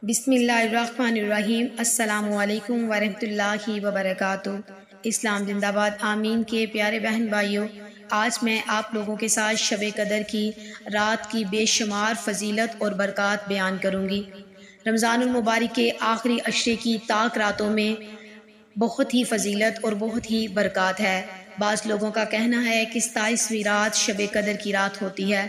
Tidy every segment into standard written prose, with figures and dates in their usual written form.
بسم اللہ الرحمن الرحیم۔ السلام علیکم ورحمۃ اللہ وبرکاتہ۔ اسلام زندہ باد، آمین کے پیارے بہن بھائیوں، آج میں آپ لوگوں کے ساتھ شب قدر کی رات کی بے شمار فضیلت اور برکات بیان کروں گی۔ رمضان المبارک کے آخری عشرے کی طاق راتوں میں بہت ہی فضیلت اور بہت ہی برکات ہے۔ بعض لوگوں کا کہنا ہے کہ 27ویں رات شب قدر کی رات ہوتی ہے،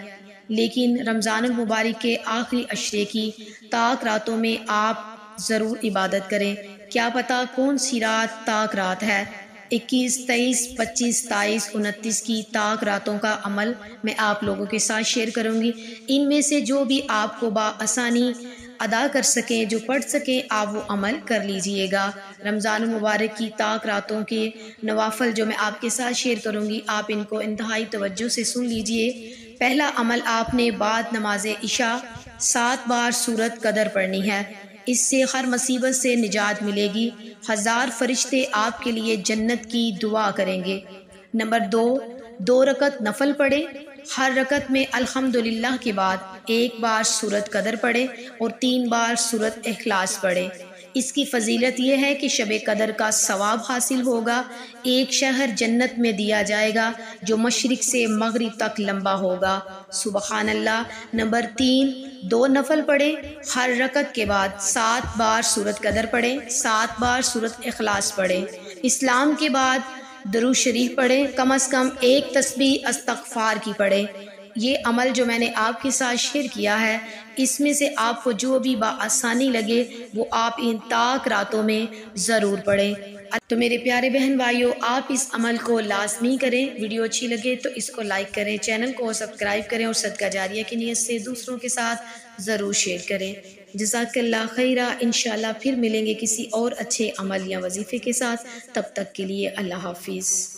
لیکن رمضان المبارک کے آخری عشرے کی طاق راتوں میں آپ ضرور عبادت کریں۔ کیا پتہ کون سی رات طاق رات ہے۔ 21، 23، 25، 27، 29 کی طاق راتوں کا عمل میں آپ لوگوں کے ساتھ شیئر کروں گی۔ ان میں سے جو بھی آپ کو بآسانی ادا کر سکیں، جو پڑھ سکیں، آپ وہ عمل کر لیجئے گا۔ رمضان المبارک کی طاق راتوں کے نوافل جو میں آپ کے ساتھ شیئر کروں گی، آپ ان کو انتہائی توجہ سے سن لیجئے۔ پہلا عمل، آپ نے بعد نماز عشاء 7 بار سورۃ قدر پڑھنی ہے۔ اس سے ہر مصیبت سے نجات ملے گی۔ 1000 فرشتے آپ کے لیے جنت کی دعا کریں گے۔ نمبر 2 رکعت نفل پڑھیں۔ ہر رکعت میں الحمدللہ کے بعد 1 بار سورۃ قدر پڑھیں اور 3 بار سورۃ اخلاص پڑھیں۔ اس کی فضیلت یہ ہے کہ شب قدر کا ثواب حاصل ہوگا۔ ایک شہر جنت میں دیا جائے گا جو مشرق سے مغرب تک لمبا ہوگا۔ سبحان اللہ۔ نمبر 2 نفل پڑھیں۔ ہر رکعت کے بعد 7 بار سورۃ قدر پڑھیں، 7 بار سورۃ اخلاص پڑھیں۔ اسلام کے بعد درود شریف پڑھیں، کم از کم 1 تسبیح استغفار کی پڑھیں۔ یہ عمل جو میں نے آپ کے ساتھ شیئر کیا ہے، اس میں سے آپ کو جو بھی بآسانی لگے وہ آپ ان طاق راتوں میں ضرور پڑھیں۔ تو میرے پیارے بہن بھائیوں، آپ اس عمل کو لازمی کریں۔ ویڈیو اچھی لگے تو اس کو لائک کریں، چینل کو سبسکرائب کریں اور صدقہ جاریہ کی نیت سے دوسروں کے ساتھ ضرور شیئر کریں۔ جزاک اللہ خیرہ۔ انشاءاللہ پھر ملیں گے کسی اور اچھے عمل یا وظیفے کے ساتھ۔ تب تک کے لیے اللہ حافظ۔